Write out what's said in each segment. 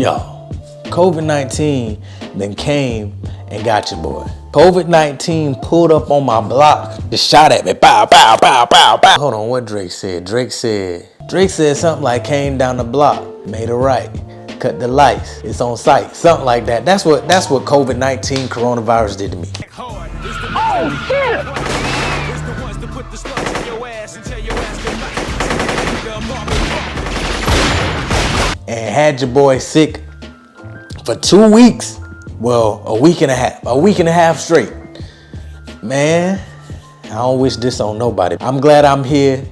Yo, COVID-19 then came and got your boy. COVID-19 pulled up on my block, just shot at me, pow, pow, pow, pow, pow. Hold on, what Drake said? Drake said something like came down the block, made a right, cut the lights, it's on sight, something like that. That's what COVID-19 coronavirus did to me. Oh shit! And had your boy sick for 2 weeks. Well, a week and a half straight. Man, I don't wish this on nobody. I'm glad I'm here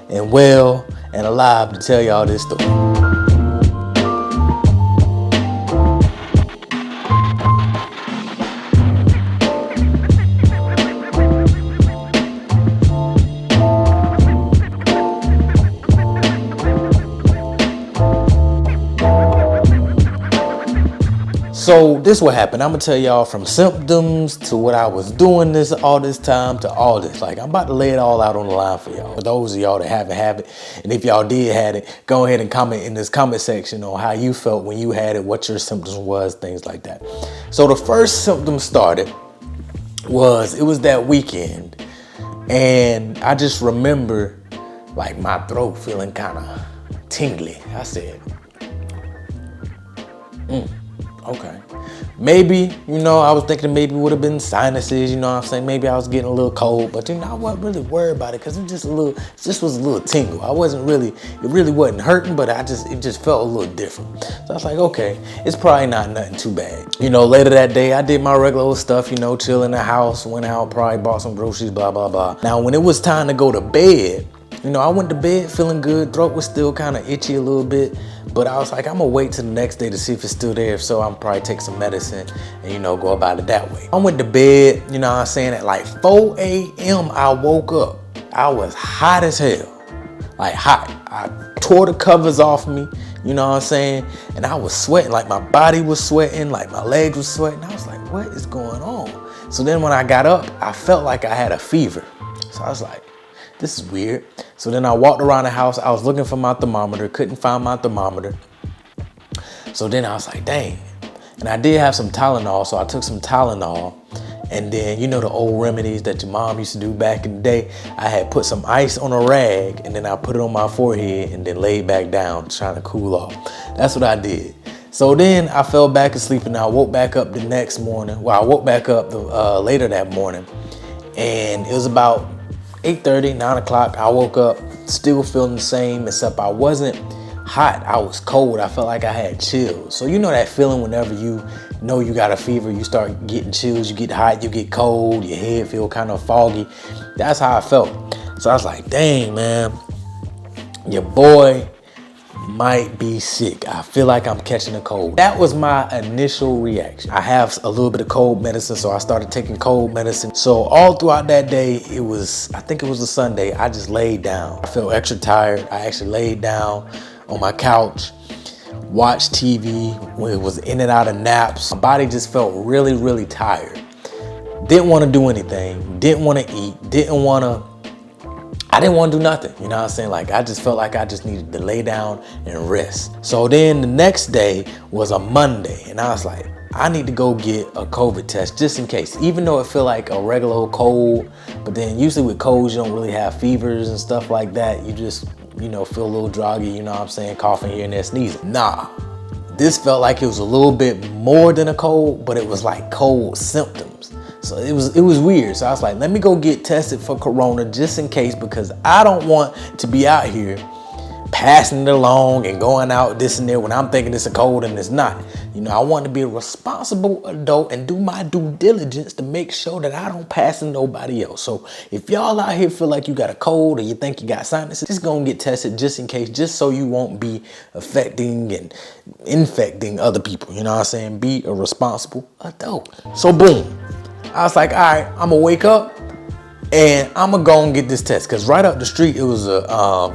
and well and alive to tell y'all this story. So this what happened. I'm gonna tell y'all from symptoms to what I was doing all this time to all this. Like, I'm about to lay it all out on the line for y'all. For those of y'all that haven't had it, and if y'all did have it, go ahead and comment in this comment section on how you felt when you had it, what your symptoms was, things like that. So the first symptom started it was that weekend, and I just remember like my throat feeling kind of tingly. I said, okay. Maybe, I was thinking maybe it would have been sinuses, you know what I'm saying? Maybe I was getting a little cold, but I wasn't really worried about it because it just was a little tingle. It really wasn't hurting, but it just felt a little different. So I was like, okay, it's probably not nothing too bad. Later that day, I did my regular old stuff, chill in the house, went out, probably bought some groceries, blah, blah, blah. Now, when it was time to go to bed, I went to bed feeling good. Throat was still kind of itchy a little bit, but I was like, I'm gonna wait till the next day to see if it's still there. If so, I'm probably take some medicine and, go about it that way. I went to bed, at like 4 a.m. I woke up. I was hot as hell, like hot. I tore the covers off me, and I was sweating, like my body was sweating, like my legs was sweating. I was like, what is going on? So then when I got up, I felt like I had a fever. So I was like, this is weird. So then I walked around the house. I was looking for my thermometer, couldn't find my thermometer. So then I was like, dang. And I did have some Tylenol, so I took some Tylenol. And then, the old remedies that your mom used to do back in the day, I had put some ice on a rag and then I put it on my forehead and then laid back down trying to cool off. That's what I did. So then I fell back asleep and I woke back up the next morning. Well, I woke back up later that morning, and it was about 8:30, 9 o'clock. I woke up still feeling the same, except I wasn't hot. I was cold. I felt like I had chills. So that feeling whenever you know you got a fever, you start getting chills, you get hot, you get cold, your head feel kind of foggy. That's how I felt. So I was like, dang, man, your boy might be sick. I feel like I'm catching a cold. That was my initial reaction. I have a little bit of cold medicine, so I started taking cold medicine. So all throughout that day, I think it was a Sunday, I just laid down. I felt extra tired. I actually laid down on my couch, watched TV when it was in and out of naps. My body just felt really, really tired. Didn't want to do anything, didn't want to eat, I didn't want to do nothing, Like, I just felt like I just needed to lay down and rest. So then the next day was a Monday, and I was like, I need to go get a COVID test just in case, even though it feel like a regular old cold. But then usually with colds, you don't really have fevers and stuff like that. You just, feel a little droggy, coughing here and there, sneezing. Nah, this felt like it was a little bit more than a cold, but it was like cold symptoms. So it was weird. So I was like, let me go get tested for corona just in case, because I don't want to be out here passing it along and going out this and there when I'm thinking it's a cold and it's not. I want to be a responsible adult and do my due diligence to make sure that I don't pass it to nobody else. So if y'all out here feel like you got a cold or you think you got sinuses, just go and get tested just in case, just so you won't be affecting and infecting other people. Be a responsible adult. So boom. I was like, all right, I'm gonna wake up and I'm gonna go and get this test. Cause right up the street, it was a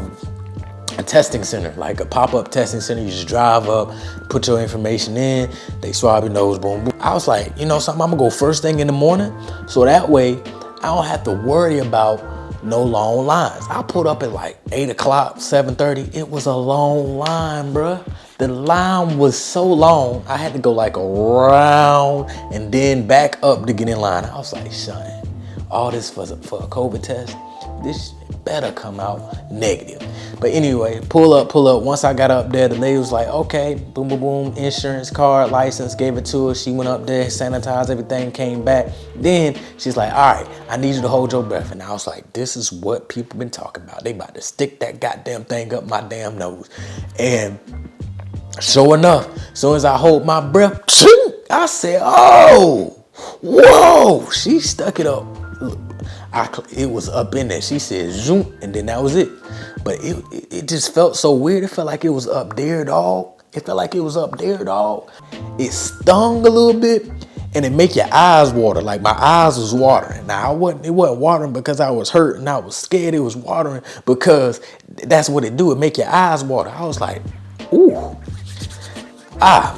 testing center, like a pop-up testing center. You just drive up, put your information in, they swab your nose, boom, boom. I was like, something, I'm gonna go first thing in the morning. So that way I don't have to worry about no long lines. I pulled up at like 8 o'clock, 7:30. It was a long line, bruh. The line was so long, I had to go like around and then back up to get in line. I was like, son, all this for a COVID test? This better come out negative. But anyway, pull up. Once I got up there, the lady was like, okay, boom, boom, boom, insurance card, license, gave it to her. She went up there, sanitized everything, came back. Then she's like, all right, I need you to hold your breath. And I was like, this is what people been talking about. They about to stick that goddamn thing up my damn nose. And sure enough, as soon as I hold my breath, I said, oh, whoa, she stuck it up. It was up in there. She said, zoom, and then that was it. But it just felt so weird. It felt like it was up there, dog. It stung a little bit, and it make your eyes water. Like my eyes was watering. Now it wasn't watering because I was hurt and I was scared. It was watering because that's what it do. It make your eyes water. I was like, ooh.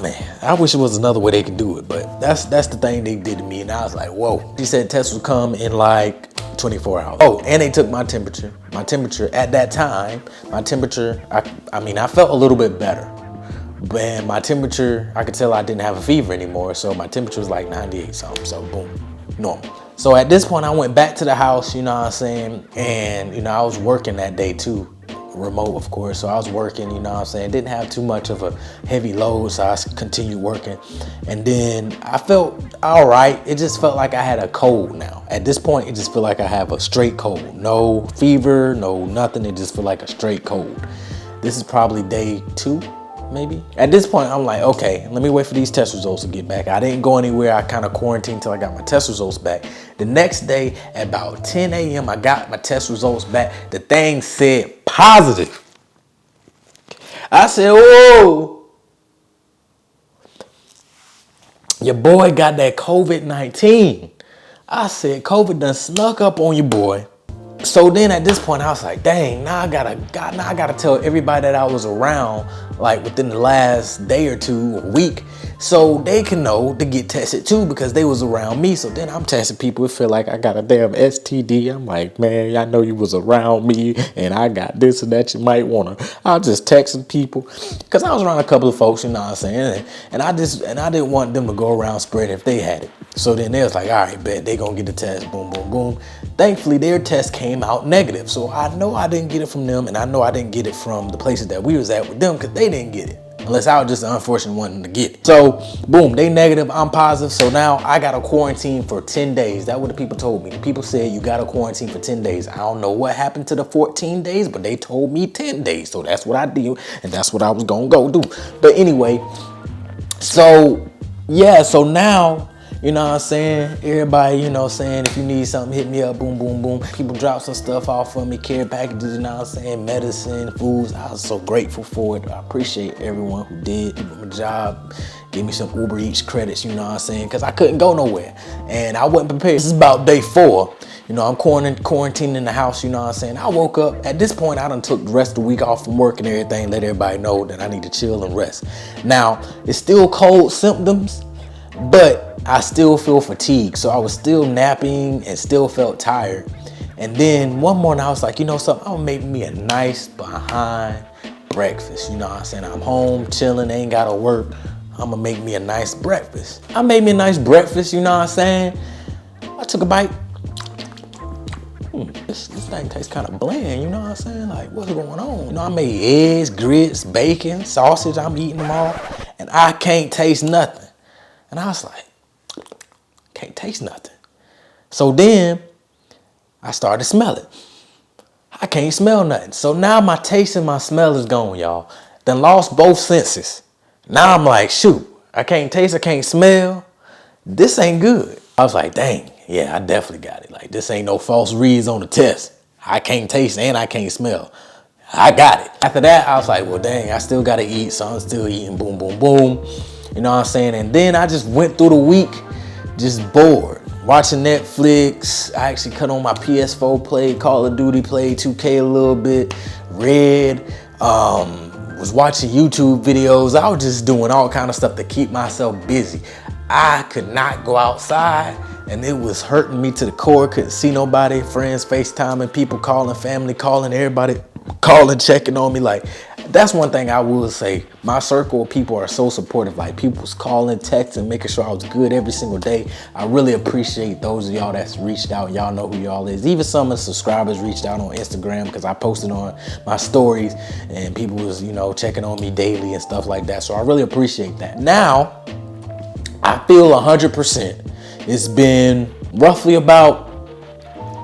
Man, I wish it was another way they could do it, but that's the thing they did to me, and I was like, whoa. She said tests would come in like 24 hours. Oh, and they took my temperature. My temperature at that time, I felt a little bit better. And my temperature, I could tell I didn't have a fever anymore, so my temperature was like 98 something, so boom, normal. So at this point, I went back to the house, you know what I'm saying, and I was working that day too. Remote, of course, so I was working, you know what I'm saying, didn't have too much of a heavy load, so I continued working, and then I felt all right. It just felt like I had a cold now. At this point, it just felt like I have a straight cold, no fever, no nothing. It just felt like a straight cold. This is probably day 2, maybe. At this point, I'm like, okay, let me wait for these test results to get back. I didn't go anywhere. I kind of quarantined till I got my test results back. The next day at about 10 a.m., I got my test results back. The thing said positive. I said, whoa, your boy got that COVID-19. I said, COVID done snuck up on your boy. So then at this point, I was like, dang, now I gotta tell everybody that I was around, like within the last day or two, a week, so they can know to get tested too, because they was around me. So then I'm testing people. It feel like I got a damn STD. I'm like, man, I know you was around me and I got this and that. You might wanna. I was just texting people because I was around a couple of folks, you know what I'm saying, and I didn't want them to go around spreading if they had it. So then they was like, all right, bet they gonna get the test. Boom, boom, boom. Thankfully, their test came out negative. So I know I didn't get it from them, and I know I didn't get it from the places that we was at with them, because they didn't get it. Unless I was just the unfortunate one to get it. So, boom, they negative, I'm positive. So now I got to quarantine for 10 days. That's what the people told me. The people said you got to quarantine for 10 days. I don't know what happened to the 14 days, but they told me 10 days. So that's what I did, and that's what I was going to go do. But anyway, so, yeah, so now, you know what I'm saying? Everybody, you know what I'm saying? If you need something, hit me up, boom, boom, boom. People drop some stuff off for me, care packages, you know what I'm saying? Medicine, foods. I was so grateful for it. I appreciate everyone who did. Give me a job, give me some Uber Eats credits, you know what I'm saying? Because I couldn't go nowhere. And I wasn't prepared. This is about day 4. You know, I'm quarantining in the house, you know what I'm saying? I woke up. At this point, I done took the rest of the week off from work and everything, let everybody know that I need to chill and rest. Now, it's still cold symptoms, but I still feel fatigued. So I was still napping and still felt tired. And then one morning I was like, you know something, I'm gonna make me a nice behind breakfast. You know what I'm saying? I'm home chilling, ain't gotta work. I'm gonna make me a nice breakfast. I made me a nice breakfast, you know what I'm saying? I took a bite. This thing tastes kind of bland, you know what I'm saying? Like, what's going on? You know, I made eggs, grits, bacon, sausage, I'm eating them all, and I can't taste nothing. And I was like, can't taste nothing. So then I started smelling. I can't smell nothing. So now my taste and my smell is gone, y'all. Then lost both senses. Now I'm like, shoot, I can't taste, I can't smell. This ain't good. I was like, dang, yeah, I definitely got it. Like, this ain't no false reads on the test. I can't taste and I can't smell. I got it. After that, I was like, well, dang, I still gotta eat, so I'm still eating, boom, boom, boom. You know what I'm saying? And then I just went through the week just bored, watching Netflix. I actually cut on my PS4, played Call of Duty, played 2K a little bit, read, was watching YouTube videos. I was just doing all kind of stuff to keep myself busy. I could not go outside, and it was hurting me to the core. Couldn't see nobody, friends FaceTiming, people calling, family calling, everybody calling, checking on me. Like, that's one thing I will say. My circle of people are so supportive. Like, people's calling, texting, making sure I was good every single day. I really appreciate those of y'all that's reached out. Y'all know who y'all is. Even some of the subscribers reached out on Instagram because I posted on my stories and people was, you know, checking on me daily and stuff like that. So I really appreciate that. Now, I feel 100%. It's been roughly about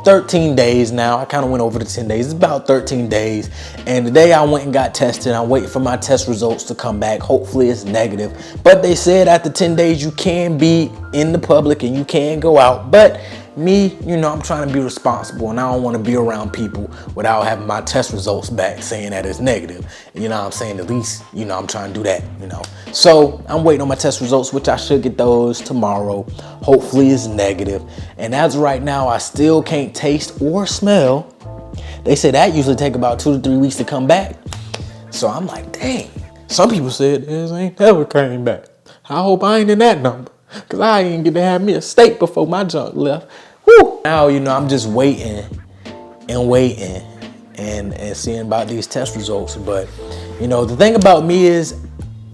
13 days now. I kind of went over the 10 days. It's about 13 days. And today I went and got tested. I'm waiting for my test results to come back. Hopefully it's negative. But they said after 10 days you can be in the public and you can go out. But me, you know, I'm trying to be responsible and I don't want to be around people without having my test results back saying that it's negative. You know what I'm saying? At least, you know, I'm trying to do that, you know. So I'm waiting on my test results, which I should get those tomorrow. Hopefully it's negative. And as of right now, I still can't taste or smell. They say that usually take about 2 to 3 weeks to come back. So I'm like, dang. Some people said this ain't never came back. I hope I ain't in that number, because I ain't get to have me a steak before my junk left. Whew. Now, you know, I'm just waiting and seeing about these test results. But, you know, the thing about me is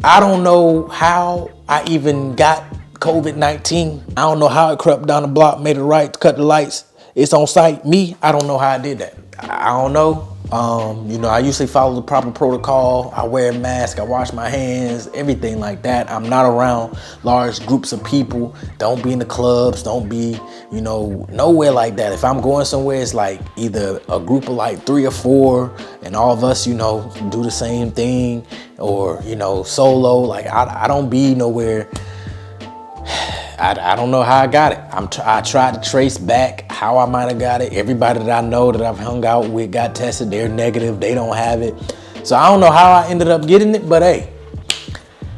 I don't know how I even got COVID-19. I don't know how it crept down the block, made a right, cut the lights. It's on site. Me, I don't know how I did that. I don't know. You know, I usually follow the proper protocol. I wear a mask, I wash my hands, everything like that. I'm not around large groups of people. Don't be in the clubs, don't be, you know, nowhere like that. If I'm going somewhere, it's like either a group of like 3 or 4 and all of us, you know, do the same thing, or, you know, solo. Like, I don't be nowhere. I don't know how I got it. I tried to trace back how I might have got it. Everybody that I know that I've hung out with got tested. They're negative. They don't have it. So I don't know how I ended up getting it, but hey,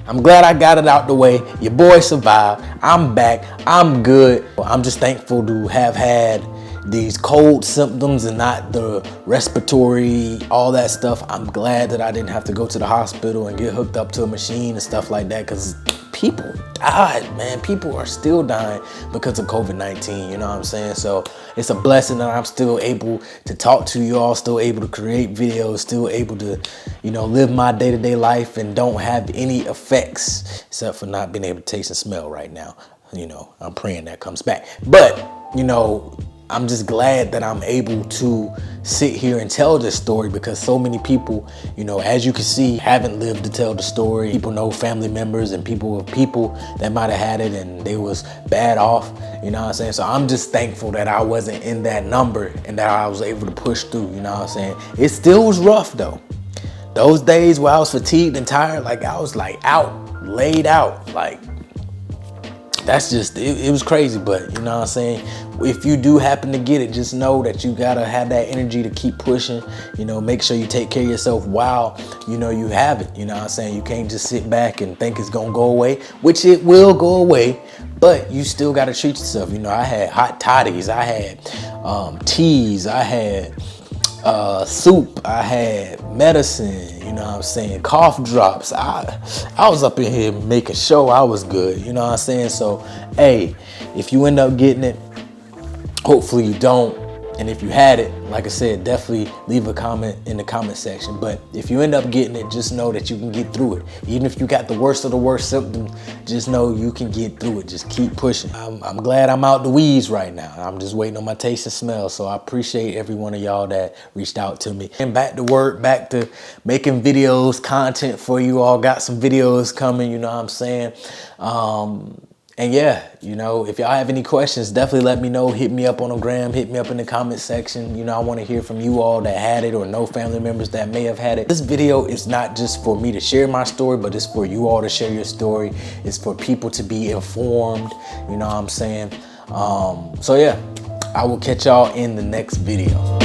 I'm glad I got it out the way. Your boy survived. I'm back. I'm good. I'm just thankful to have had these cold symptoms and not the respiratory, all that stuff. I'm glad that I didn't have to go to the hospital and get hooked up to a machine and stuff like that, because people died, man. People are still dying because of COVID-19, you know what I'm saying? So it's a blessing that I'm still able to talk to you all, still able to create videos, still able to, you know, live my day-to-day life and don't have any effects except for not being able to taste and smell right now. You know, I'm praying that comes back. But, you know, I'm just glad that I'm able to sit here and tell this story, because so many people, you know, as you can see, haven't lived to tell the story. People know family members and people that might have had it and they was bad off, you know what I'm saying? So I'm just thankful that I wasn't in that number and that I was able to push through, you know what I'm saying? It still was rough though. Those days where I was fatigued and tired, like I was like laid out, like that's just, it was crazy. But you know what I'm saying? If you do happen to get it, just know that you gotta have that energy to keep pushing. You know, make sure you take care of yourself while, you know, you have it. You know what I'm saying? You can't just sit back and think it's gonna go away, which it will go away, but you still gotta treat yourself. You know, I had hot toddies, I had teas, I had soup, I had medicine, you know what I'm saying, cough drops. I was up in here making sure I was good, you know what I'm saying? So, hey, if you end up getting it, hopefully you don't. And if you had it, like I said, definitely leave a comment in the comment section. But if you end up getting it, just know that you can get through it. Even if you got the worst of the worst symptoms, just know you can get through it. Just keep pushing. I'm glad I'm out the weeds right now. I'm just waiting on my taste and smell. So I appreciate every one of y'all that reached out to me. And back to work, back to making videos, content for you all. Got some videos coming, you know what I'm saying? And yeah, you know, if y'all have any questions, definitely let me know. Hit me up on the gram, hit me up in the comment section. You know, I want to hear from you all that had it or know family members that may have had it. This video is not just for me to share my story, but it's for you all to share your story. It's for people to be informed, you know what I'm saying? So yeah, I will catch y'all in the next video.